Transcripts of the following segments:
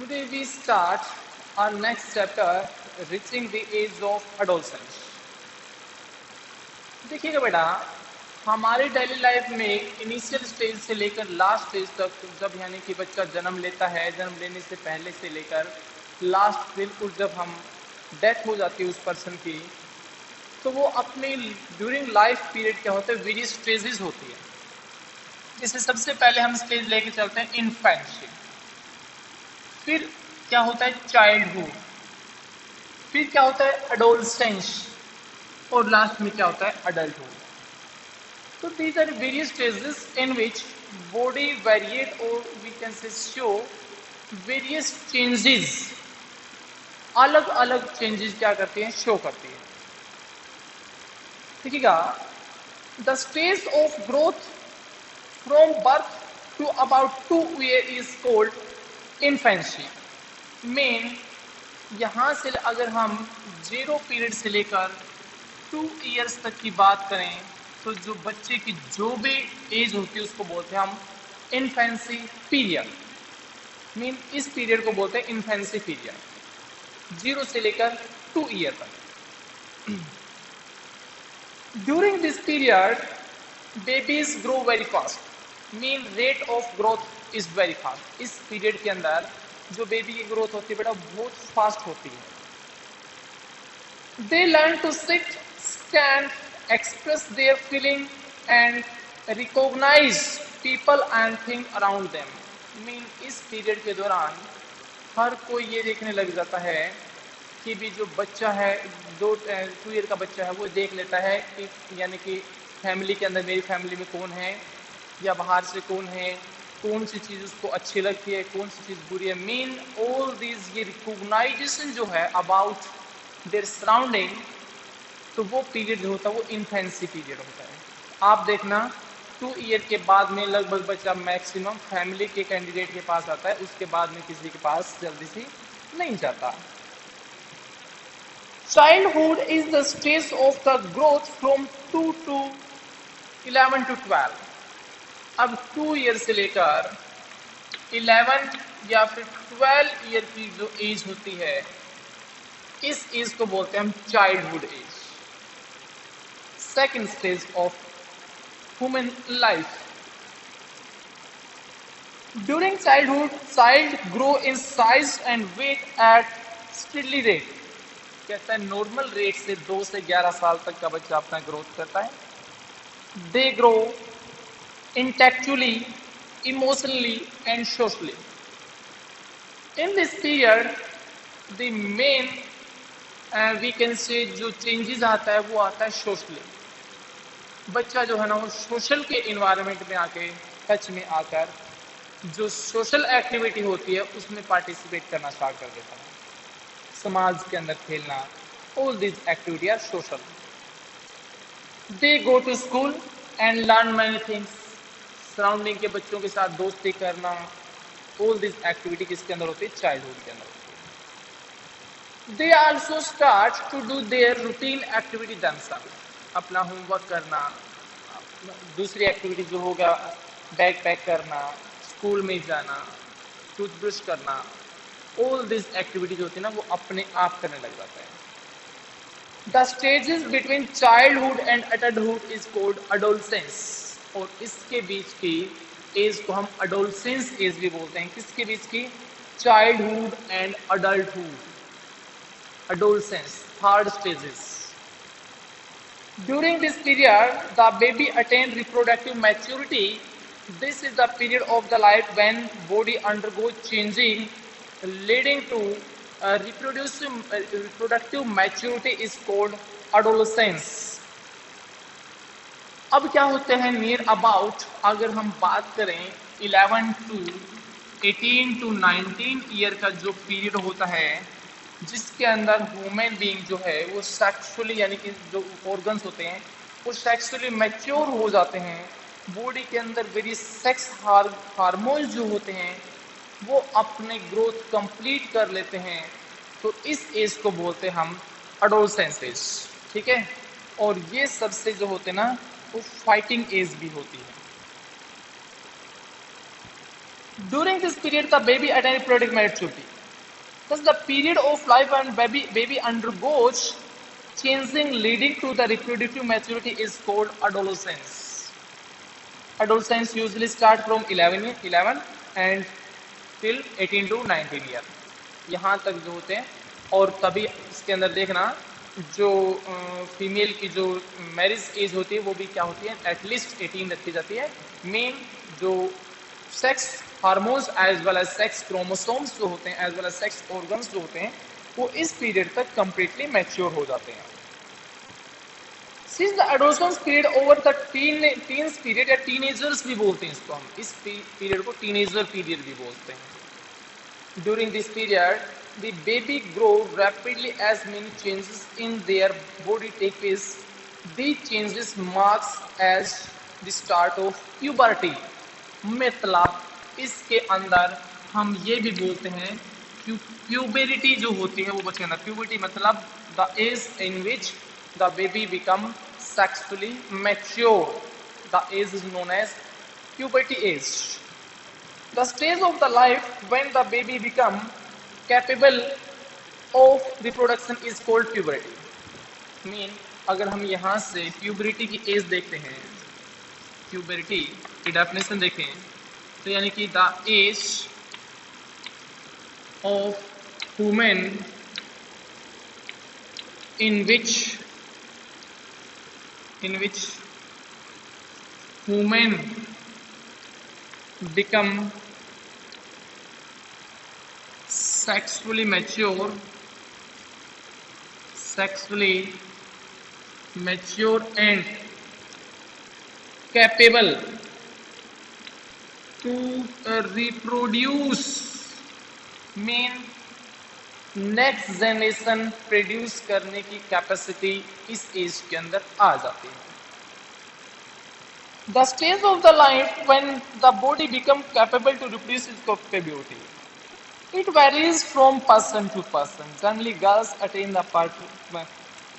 Today we start our next chapter, reaching the age of adolescence. देखिएगा बेटा, हमारी daily life में initial stage से लेकर लास्ट स्टेज तक, जब यानी कि बच्चा जन्म लेता है, जन्म लेने से पहले से लेकर लास्ट बिल्कुल जब हम डेथ हो जाती है उस पर्सन की, तो वो अपने ड्यूरिंग लाइफ पीरियड क्या होता है, वेरियस स्टेजेस होती है. जैसे सबसे पहले हम स्टेज लेके चलते हैं इन्फेंसी, फिर क्या होता है चाइल्डहुड, फिर क्या होता है एडोलसेंस, और लास्ट में क्या होता है अडल्टहुड. तो these are various stages in which body variate और we can say show various changes, अलग अलग चेंजेस क्या करती हैं, शो करती है. देखिएगा, the stage of growth from birth to about 2 years is called infancy. Main यहाँ से अगर हम 0 पीरियड से लेकर 2 years तक की बात करें, तो जो बच्चे की जो भी एज होती है उसको बोलते हैं हम इन्फेंसी पीरियड. मीन इस पीरियड को बोलते हैं इन्फेंसी पीरियड, 0 से लेकर 2 year तक. During this period babies grow very fast. Mean rate of growth is very fast. इस पीरियड के अंदर जो बेबी की ग्रोथ होती है बेटा बहुत फास्ट होती है. They learn to sit, stand, express their feeling and recognise people and thing around them. Mean इस पीरियड के दौरान हर कोई ये देखने लग जाता है कि भी जो बच्चा है, 2 year का बच्चा है, वो देख लेता है कि यानी कि फैमिली के अंदर मेरी फैमिली में कौन है या बाहर से कौन है, कौन सी चीज़ उसको अच्छी लगती है, कौन सी चीज़ बुरी है. मीन ऑल दीज ये रिकॉग्नाइजेशन जो है अबाउट देयर सराउंडिंग, तो वो पीरियड जो होता है वो इन्फेंसी पीरियड होता है. आप देखना 2 year के बाद में लगभग बच्चा मैक्सिमम फैमिली के कैंडिडेट के पास आता है, उसके बाद में किसी के पास जल्दी से नहीं जाता. Childhood is the stage of the growth from 2 to 11 to 12. अब 2 year से लेकर 11 या फिर 12 year की जो एज होती है, इस एज को बोलते हैं हम childhood age, second stage of human life. During childhood child grow in size and weight at steadily rate. कहता है नॉर्मल रेट से 2 से 11 साल तक का बच्चा अपना ग्रोथ करता है. They grow intellectually, emotionally and socially. In this period, the main we can say जो changes आता है वो आता है socially. बच्चा जो है ना वो सोशल के इन्वायरमेंट में आके, टच में आकर जो सोशल एक्टिविटी होती है उसमें पार्टिसिपेट करना स्टार्ट कर देता है. समाज के अंदर खेलना, all these activities are social. They go to school and learn many things. Surrounding के बच्चों के साथ दोस्ती करना, ऑल दिस एक्टिविटी किसके अंदर होती है, चाइल्डहुड के अंदर होती है. They also start to do their routine activity themselves. अपना होमवर्क करना, दूसरी एक्टिविटी जो होगा बैग पैक करना, स्कूल में जाना, टूथब्रश करना, ऑल दिस एक्टिविटीज होती है ना वो अपने आप करने लग जाता है. The stages between childhood and adulthood is called adolescence. और इसके बीच की एज को हम एडोलसेंस एज भी बोलते हैं. किसके बीच की, childhood and adulthood. Adolescence third stages. During this period the baby attain reproductive maturity. This is the period of the life when body undergo changing leading to reproductive maturity is called adolescence. अब क्या होते हैं near about, अगर हम बात करें 11 to 18 to 19 year का जो पीरियड होता है, जिसके अंदर ह्यूमन बीइंग जो है वो सेक्सुअली यानी कि जो ऑर्गन्स होते हैं वो सेक्सुअली मैच्योर हो जाते हैं. बॉडी के अंदर वेरी सेक्स हार्मोन्स जो होते हैं वो अपने ग्रोथ कंप्लीट कर लेते हैं. तो इस एज को बोलते हैं हम एडोलसेंस एज. ठीक है, और ये सबसे जो होते हैं ना वो फाइटिंग एज भी होती है. During this period, the baby attained reproductive maturity. Thus, the period of life when baby undergoes changing leading to the reproductive maturity is called adolescence. Adolescence usually start from 11 and till 18 to 19 year, यहाँ तक जो होते हैं। और तभी इसके अंदर देखना जो फीमेल की जो मैरिज एज होती है वो भी क्या होती है, एटलीस्ट 18 रखी जाती है। मेन जो sex hormones as well as sex chromosomes जो होते हैं as well as sex organs जो होते हैं वो इस पीरियड तक कंप्लीटली मैच्योर हो जाते हैं। Since the adolescence period over the teens period या teenagers भी बोलते हैं इसको, हम इस पीरियड को टीनेजर पीरियड भी बोलते हैं। During this period, the baby grow rapidly as many changes in their body take place. These changes marks as the start of puberty. मतलब इसके अंदर हम ये भी बोलते हैं कि प्यूबरिटी जो होती है वो बच्चे के अंदर, प्यूबरिटी मतलब the age in which the baby become sexually mature. The age is known as puberty age. The stage of the life when the baby become capable of reproduction is called puberty. Mean अगर हम यहाँ से puberty की age देखते हैं, puberty की definition देखें तो यानी कि the age of women in which women become sexually mature and capable to reproduce, mean next generation produce करने की कैपेसिटी इस एज के अंदर आ जाती है। The stage of the life when the body become capable to reproduce is called puberty. It varies from person to person. Generally, girls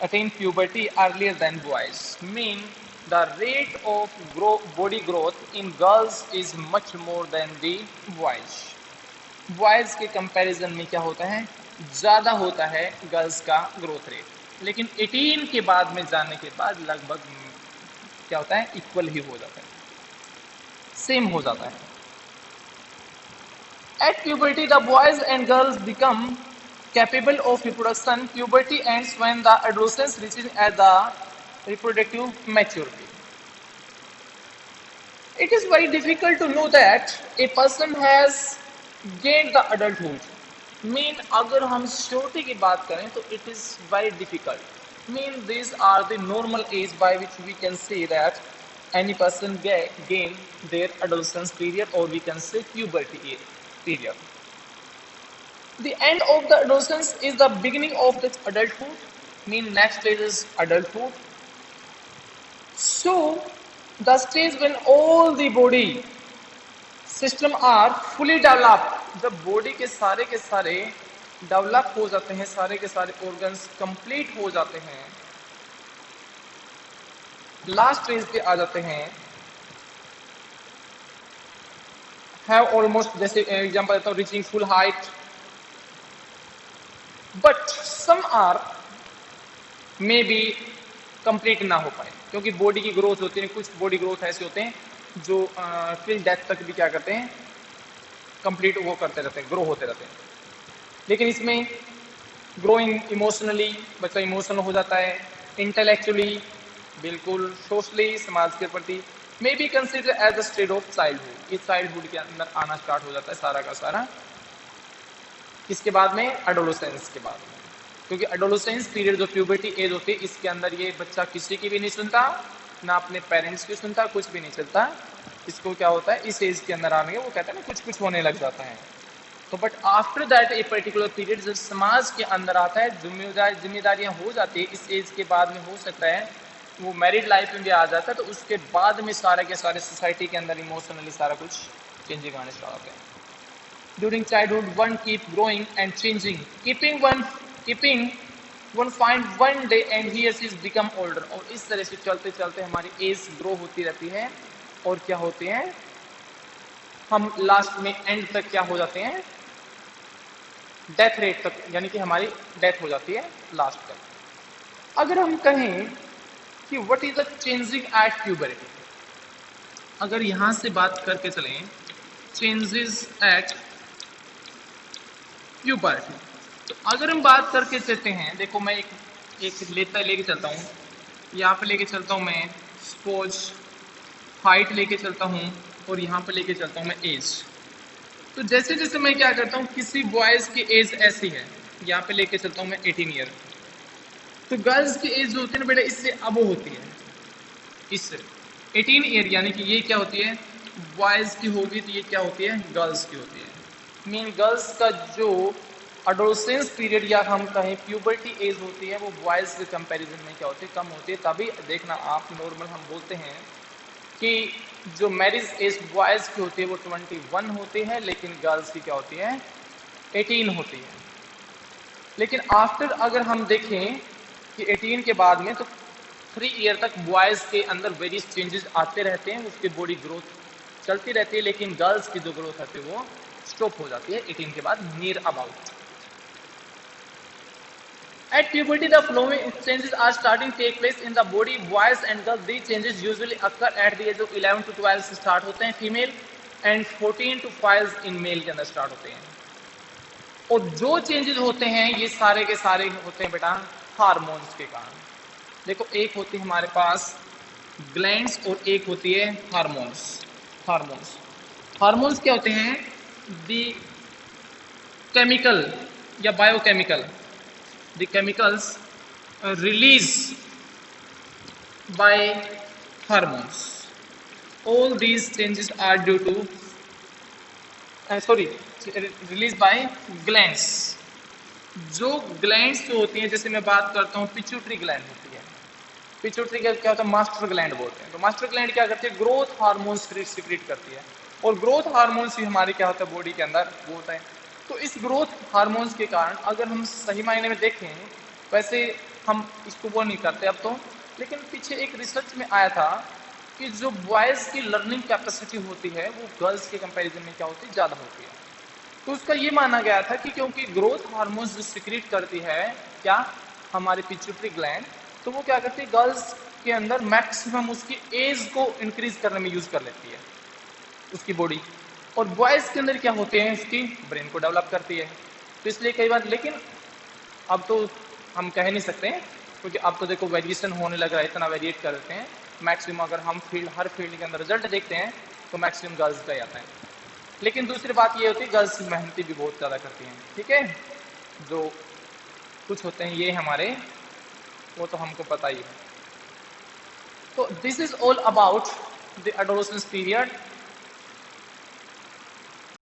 attain puberty earlier than boys. Mean the rate of body growth in girls is much more than the boys. Boys के comparison में क्या होता है, ज्यादा होता है girls का growth rate, लेकिन 18 के बाद में जाने के बाद लगभग क्या होता है, इक्वल ही हो जाता है, सेम हो जाता है। At puberty, the boys and girls become capable of reproduction. Puberty ends when the adolescence reaches at the reproductive maturity. It is very difficult to know that a person has gained the adulthood. Mean अगर हम surety की बात करें तो it is very difficult. Mean these are the normal age by which we can say that any person gain their adolescence period, or we can say puberty period. The end of the adolescence is the beginning of the adulthood. Mean next stage is adulthood. So the stage when all the body system are fully developed, जब body के सारे develop हो जाते हैं, सारे के सारे organs complete हो जाते हैं, लास्ट स्टेज पे आ जाते हैं, हैव ऑलमोस्ट, जैसे एग्जांपल देता हूं, reaching full height, but some are may be complete ना हो पाए, क्योंकि बॉडी की ग्रोथ होती है, कुछ बॉडी ग्रोथ ऐसे होते हैं जो टिल डेथ तक भी क्या करते हैं, कंप्लीट वो करते रहते हैं, ग्रो होते रहते हैं। लेकिन इसमें ग्रोइंग इमोशनली, बच्चा इमोशनल हो जाता है, इंटेलेक्चुअली, बिल्कुल सोशली, समाज के प्रति, may be consider as a state of childhood. इस चाइल्डहुड के अंदर आना स्टार्ट हो जाता है सारा का सारा, इसके बाद में एडोलेसेंस के बाद में, क्योंकि एडोलेसेंस पीरियड जो प्यूबर्टी एज होती है, इसके अंदर ये बच्चा किसी की भी नहीं सुनता, ना अपने पेरेंट्स की सुनता, कुछ भी नहीं चलता। इसको क्या होता है, इस एज के अंदर आने वो कहते हैं ना, कुछ कुछ होने लग जाता है। तो but after that a particular period जब समाज के अंदर आता है, जिम्मेदारियां हो जाती है, इस एज के बाद में हो सकता है वो मैरिड लाइफ में भी आ जाता है, तो उसके बाद में सारे के सारे सोसाइटी के अंदर इमोशनली सारा कुछ चेंजिंग आने स्टार्ट होते हैं। During childhood one keep growing and changing, keeping one find one day and he is become older. और इस तरह से चलते चलते हमारी एज ग्रो होती रहती है, और क्या होते हैं, हम लास्ट में एंड तक क्या हो जाते हैं, डेथ रेट तक, यानी कि हमारी डेथ हो जाती है लास्ट तक। अगर हम कहें कि what is the changing at puberty, अगर यहां से बात करके चलें चेंजेस एट प्यूबरिटी, तो अगर हम बात करके चलते हैं, देखो मैं एक लेके चलता हूँ, यहाँ पे लेके चलता हूँ मैं सपोज हाइट लेके चलता हूँ, और यहाँ पे लेके चलता हूँ मैं एज। तो जैसे जैसे मैं क्या करता हूँ, किसी बॉयज की एज ऐसी है, यहाँ पे लेके चलता हूँ मैं 18 ईयर, तो गर्ल्स की एज जो होती है ना बेटा, इससे अब होती है, इससे 18 ईयर, यानी कि ये क्या होती है बॉयज की होगी, तो ये क्या होती है गर्ल्स की होती है। मीन गर्ल्स का जो अडोलेसेंस पीरियड या हम कहें प्यूबर्टी एज होती है, वो बॉयज के कंपैरिजन में क्या होती है, कम होती है। तभी देखना आप नॉर्मल हम बोलते हैं कि जो मैरिज एज बॉयज की होती है वो 21 होती है, लेकिन गर्ल्स की क्या होती है 18 होती है। लेकिन आफ्टर अगर हम देखें कि 18 के बाद में, तो 3 ईयर तक बॉयज के अंदर वेरियस चेंजेस आते रहते हैं, उसकी बॉडी ग्रोथ चलती रहती है, लेकिन गर्ल्स की जो ग्रोथ होती है वो स्टॉप हो जाती है 18 के बाद, near about. At puberty, the following changes are starting to take place in the body, boys and girls. These changes usually occur at the age of 11 to 12 से start होते हैं female, and 14 to 5 in male के अंदर start होते हैं। और जो changes होते हैं ये सारे के सारे होते हैं बेटा हार्मोन्स के कारण। देखो एक होती है हमारे पास ग्लैंड्स और एक होती है हार्मोन्स। हार्मोन्स हार्मोन्स क्या होते हैं, दी केमिकल या biochemical, the chemicals released by hormones. All these changes are due to released by glands. जो ग्लैंड्स जो होती हैं, जैसे मैं बात करता हूँ पिट्यूटरी ग्लैंड होती है, पिट्यूटरी क्या होता है मास्टर ग्लैंड बोलते हैं। तो मास्टर ग्लैंड क्या करती है, ग्रोथ हार्मोन्स सिक्रीट करती है, और ग्रोथ हार्मोन्स ही हमारे क्या होता है बॉडी के अंदर वो होता है। तो इस ग्रोथ हार्मोन्स के कारण अगर हम सही मायने में देखें, वैसे हम इसको वो नहीं करते अब तो, लेकिन पीछे एक रिसर्च में आया था कि जो बॉयज की लर्निंग कैपेसिटी होती है वो गर्ल्स के कंपैरिजन में क्या होती है ज़्यादा होती है। तो उसका ये माना गया था कि क्योंकि ग्रोथ हार्मोन्स जो सिक्रीट करती है क्या हमारी पिट्यूटरी ग्लैंड, तो वो क्या करती है गर्ल्स के अंदर मैक्सिमम उसकी एज को इंक्रीज करने में यूज कर लेती है उसकी बॉडी, और बॉयज के अंदर क्या होते हैं उसकी ब्रेन को डेवलप करती है। तो इसलिए कई बार, लेकिन अब तो हम कह नहीं सकते हैं, क्योंकि अब तो देखो वेरिएशन होने लगा है, इतना वेरिएट कर देते हैं। मैक्सिमम अगर हम हर फील्ड के अंदर रिजल्ट देखते हैं तो मैक्सिमम गर्ल्स का ही आता है। लेकिन दूसरी बात ये होती है गर्ल्स मेहनती भी बहुत ज़्यादा करती हैं, ठीक है। जो कुछ होते हैं ये हमारे, वो तो हमको पता ही है। तो this is all about the adolescence period.